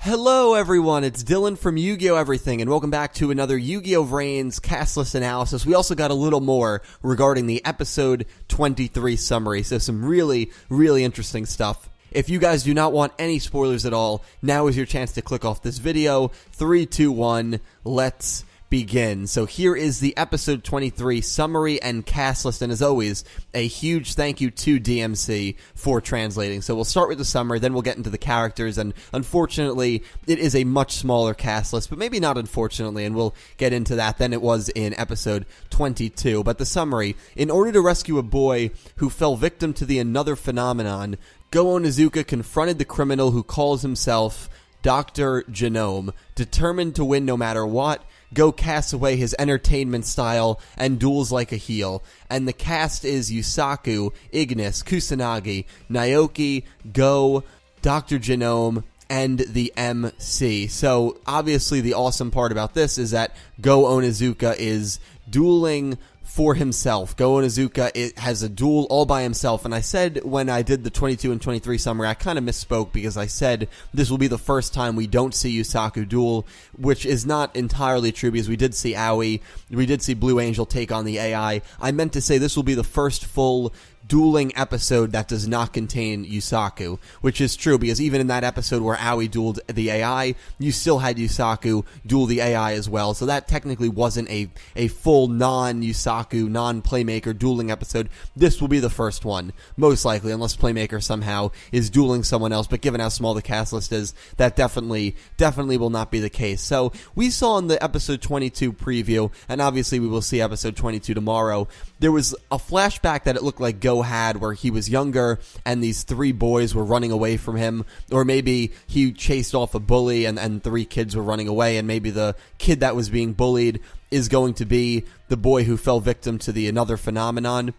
Hello everyone, it's Dylan from Yugioh Everything, and welcome back to another Yugioh VRains cast list analysis. We also got a little more regarding the episode 23 summary, so some really interesting stuff. If you guys do not want any spoilers at all, now is your chance to click off this video. 3, 2, 1, let's begin. So here is the episode 23 summary and cast list, and as always, a huge thank you to DMC for translating. So we'll start with the summary, then we'll get into the characters, and unfortunately, it is a much smaller cast list, but maybe not unfortunately, and we'll get into that than it was in episode 22. But the summary: in order to rescue a boy who fell victim to the another phenomenon, Go Onizuka confronted the criminal who calls himself Dr. Genome. Determined to win no matter what, Go casts away his entertainment style and duels like a heel. And the cast is Yusaku, Ignis, Kusanagi, Naoki, Go, Dr. Genome, and the MC. So obviously the awesome part about this is that Go Onizuka is dueling for himself. Go Onizuka has a duel all by himself, and I said when I did the 22 and 23 summary, I kind of misspoke because I said this will be the first time we don't see Yusaku duel, which is not entirely true because we did see Aoi, we did see Blue Angel take on the AI. I meant to say this will be the first full dueling episode that does not contain Yusaku, which is true because even in that episode where Aoi dueled the AI, you still had Yusaku duel the AI as well, so that technically wasn't a full non-Yusaku, non-Playmaker dueling episode. This will be the first one, most likely, unless Playmaker somehow is dueling someone else, but given how small the cast list is, that definitely will not be the case. So, we saw in the episode 22 preview, and obviously we will see episode 22 tomorrow, there was a flashback that it looked like Go had where he was younger and these 3 boys were running away from him, or maybe he chased off a bully and 3 kids were running away, and maybe the kid that was being bullied is going to be the boy who fell victim to the another phenomenon.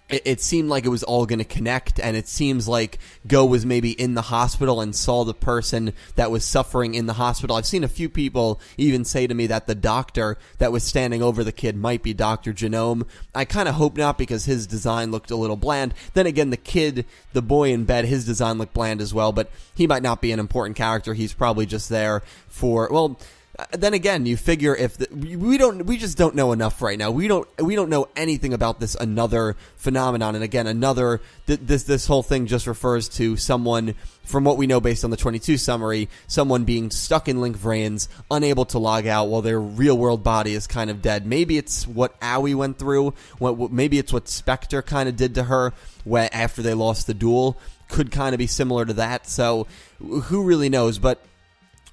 It seemed like it was all going to connect, and it seems like Go was maybe in the hospital and saw the person that was suffering in the hospital. I've seen a few people even say to me that the doctor that was standing over the kid might be Dr. Genome. I kind of hope not because his design looked a little bland. Then again, the kid, the boy in bed, his design looked bland as well, but he might not be an important character. He's probably just there for, well, then again, you figure if we just don't know enough right now. We don't know anything about this another phenomenon. And again, this whole thing just refers to someone, from what we know based on the 22 summary, someone being stuck in Link VRains, unable to log out while their real world body is kind of dead. Maybe it's what Aoi went through. Maybe it's what Spectre kind of did to her after they lost the duel. Could kind of be similar to that. So who really knows? But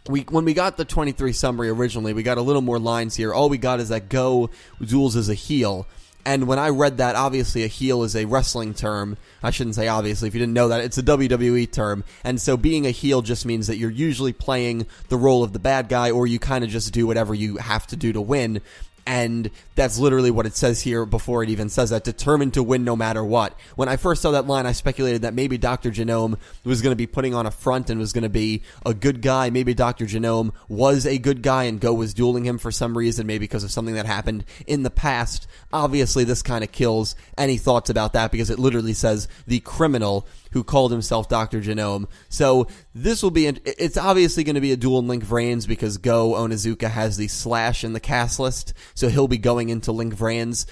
when we got the 23 summary originally, we got a little more lines here. All we got is that Go duels as a heel. And when I read that, obviously a heel is a wrestling term. I shouldn't say obviously, if you didn't know that. It's a WWE term. And so being a heel just means that you're usually playing the role of the bad guy, or you kind of just do whatever you have to do to win. And that's literally what it says here before it even says that, determined to win no matter what. When I first saw that line, I speculated that maybe Dr. Genome was going to be putting on a front and was going to be a good guy. Maybe Dr. Genome was a good guy and Go was dueling him for some reason, maybe because of something that happened in the past. Obviously, this kind of kills any thoughts about that because it literally says the criminal who called himself Dr. Genome. So this will be, it's obviously going to be a duel in Link VRains because Go Onizuka has the slash in the cast list, so he'll be going into Link VRains.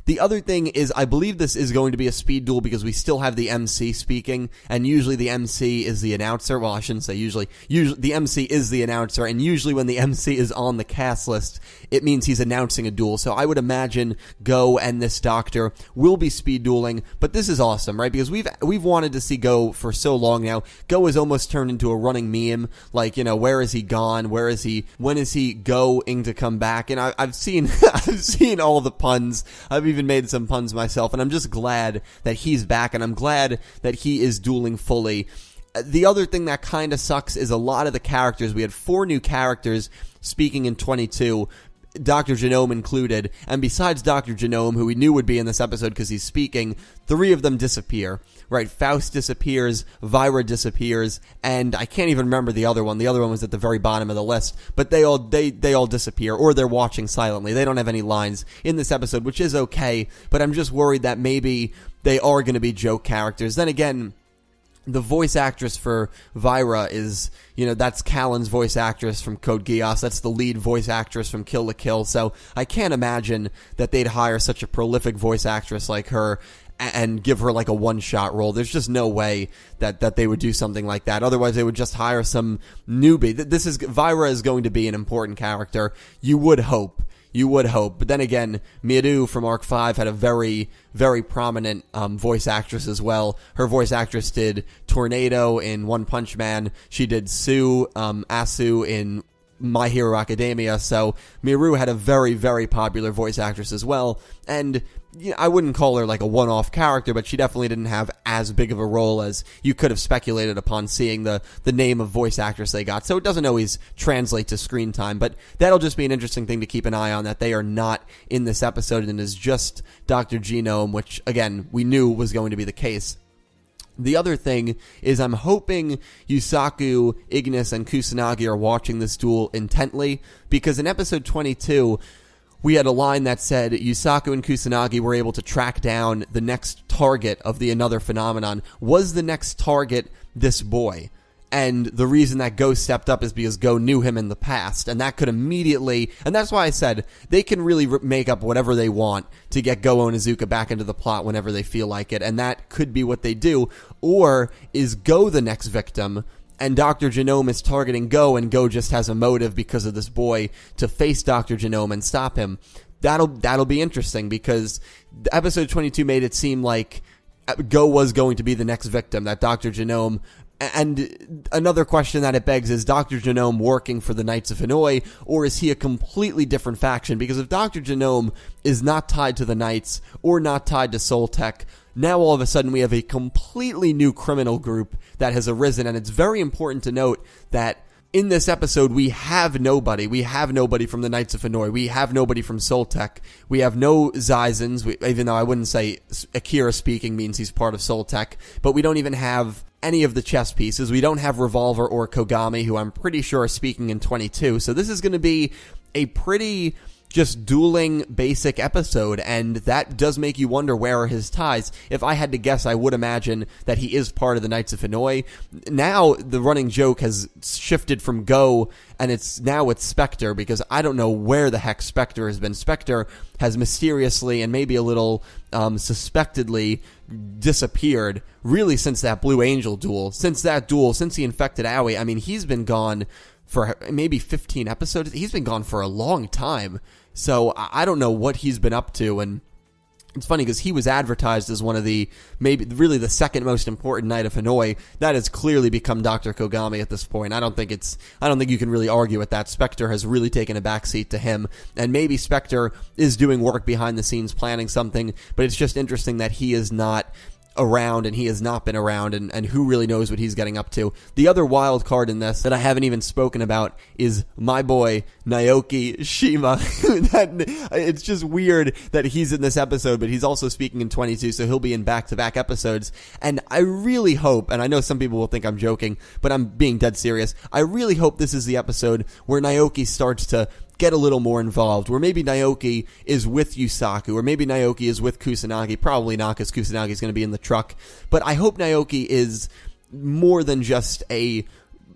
The other thing is, I believe this is going to be a speed duel because we still have the MC speaking, and usually the MC is the announcer. Well, I shouldn't say usually. Usually the MC is the announcer, and usually when the MC is on the cast list, it means he's announcing a duel. So I would imagine Go and this doctor will be speed dueling, but this is awesome, right? Because we've wanted to see Go for so long now. Go has almost turned into a running meme, like, you know, where is he gone? Where is he? When is he going to come back? And I've seen I've seen all the puns. I've even made some puns myself, and I'm just glad that he's back, and I'm glad that he is dueling fully. The other thing that kind of sucks is a lot of the characters. We had 4 new characters speaking in 22, Dr. Genome included, and besides Dr. Genome, who we knew would be in this episode because he's speaking, 3 of them disappear, right? Faust disappears, Vira disappears, and I can't even remember the other one. The other one was at the very bottom of the list, but they all disappear, or they're watching silently. They don't have any lines in this episode, which is okay, but I'm just worried that maybe they are going to be joke characters. Then again, the voice actress for Vyra is, that's Callan's voice actress from Code Geass. That's the lead voice actress from Kill la Kill. So I can't imagine that they'd hire such a prolific voice actress like her and give her like a one-shot role. There's just no way that they would do something like that. Otherwise, they would just hire some newbie. Vyra is going to be an important character. You would hope. But then again, Miru from Arc 5 had a very, very prominent voice actress as well. Her voice actress did Tornado in One Punch Man. She did Asu in My Hero Academia. So Miru had a very, very popular voice actress as well. And I wouldn't call her like a one-off character, but she definitely didn't have as big of a role as you could have speculated upon seeing the name of voice actress they got. So it doesn't always translate to screen time, but that'll just be an interesting thing to keep an eye on, that they are not in this episode and is just Dr. Genome, which, again, we knew was going to be the case. The other thing is I'm hoping Yusaku, Ignis, and Kusanagi are watching this duel intently, because in episode 22... we had a line that said Yusaku and Kusanagi were able to track down the next target of the Another Phenomenon. Was the next target this boy? And the reason that Go stepped up is because Go knew him in the past, and that could immediately... and that's why I said they can really make up whatever they want to get Go Onizuka back into the plot whenever they feel like it, and that could be what they do. Or is Go the next victim, and Dr. Genome is targeting Go, and Go just has a motive because of this boy to face Dr. Genome and stop him? That'll be interesting, because episode 22 made it seem like Go was going to be the next victim, that Dr. Genome... and another question that it begs is Dr. Genome working for the Knights of Hanoi, or is he a completely different faction? Because if Dr. Genome is not tied to the Knights or not tied to Soltech, now all of a sudden we have a completely new criminal group that has arisen, and it's very important to note that in this episode, we have nobody. We have nobody from the Knights of Hanoi. We have nobody from Soltech. We have no Zaizens, even though I wouldn't say Akira speaking means he's part of Soltech, but we don't even have any of the chess pieces. We don't have Revolver or Kogami, who I'm pretty sure are speaking in 22. So this is going to be a pretty just dueling basic episode, and that does make you wonder, where are his ties? If I had to guess, I would imagine that he is part of the Knights of Hanoi. Now the running joke has shifted from Go, and it's Spectre, because I don't know where the heck Spectre has been. Spectre has mysteriously and maybe a little suspectedly disappeared really since that Blue Angel duel. Since he infected Aoi, I mean, he's been gone for maybe 15 episodes. He's been gone for a long time. So I don't know what he's been up to, and it's funny because he was advertised as one of maybe really the second most important Knight of Hanoi. That has clearly become Dr. Kogami at this point. I don't think you can really argue with that. Spectre has really taken a backseat to him, and maybe Spectre is doing work behind the scenes planning something, but it's just interesting that he is not around, and he has not been around, and who really knows what he's getting up to. The other wild card in this that I haven't even spoken about is my boy Naoki Shima. It's just weird that he's in this episode, but he's also speaking in 22, so he'll be in back-to-back episodes. And I really hope, and I know some people will think I'm joking, but I'm being dead serious, I really hope this is the episode where Naoki starts to get a little more involved, where maybe Naoki is with Yusaku, or maybe Naoki is with Kusanagi. Probably not, because Kusanagi is going to be in the truck. But I hope Naoki is more than just a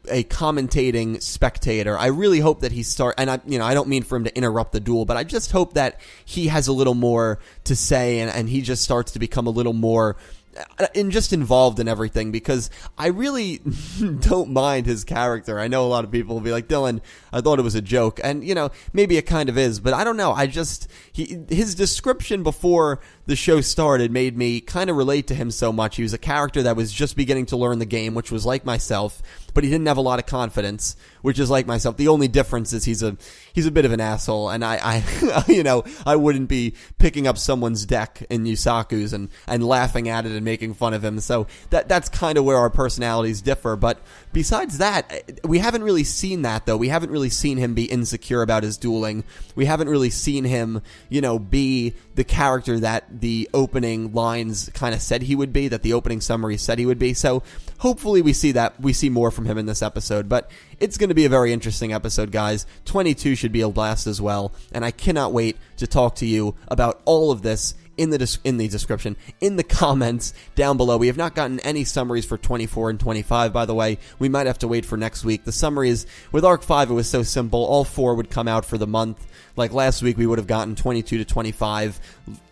commentating spectator. I really hope that and I don't mean for him to interrupt the duel, but I just hope that he has a little more to say, and he just starts to become a little more just involved in everything, because I really don't mind his character. I know a lot of people will be like, Dylan, I thought it was a joke, and maybe it kind of is, but I don't know. His description before the show started made me kind of relate to him so much. He was a character that was just beginning to learn the game, which was like myself, but he didn't have a lot of confidence, which is like myself. The only difference is he's a bit of an asshole, and I I wouldn't be picking up someone's deck in Yusaku's and laughing at it and making fun of him. So that's kind of where our personalities differ. But besides that, we haven't really seen that, though. We haven't really seen him be insecure about his dueling. We haven't really seen him, be the character that the opening lines kind of said he would be, that the opening summary said he would be. So hopefully we see more from him in this episode. But it's going to be a very interesting episode, guys. 22 should be a blast as well, and I cannot wait to talk to you about all of this in the description, in the comments down below. We have not gotten any summaries for 24 and 25, by the way. We might have to wait for next week. The summaries, with Arc 5, it was so simple. All 4 would come out for the month. Like last week, we would have gotten 22 to 25,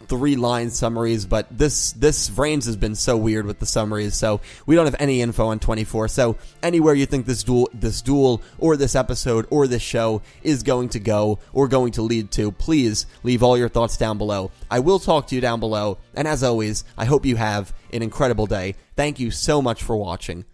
3-line summaries, but this VRains has been so weird with the summaries, so we don't have any info on 24. So anywhere you think this duel, or this episode, or this show is going to go, or going to lead to, please leave all your thoughts down below. I will talk to you down below, and as always, I hope you have an incredible day. Thank you so much for watching.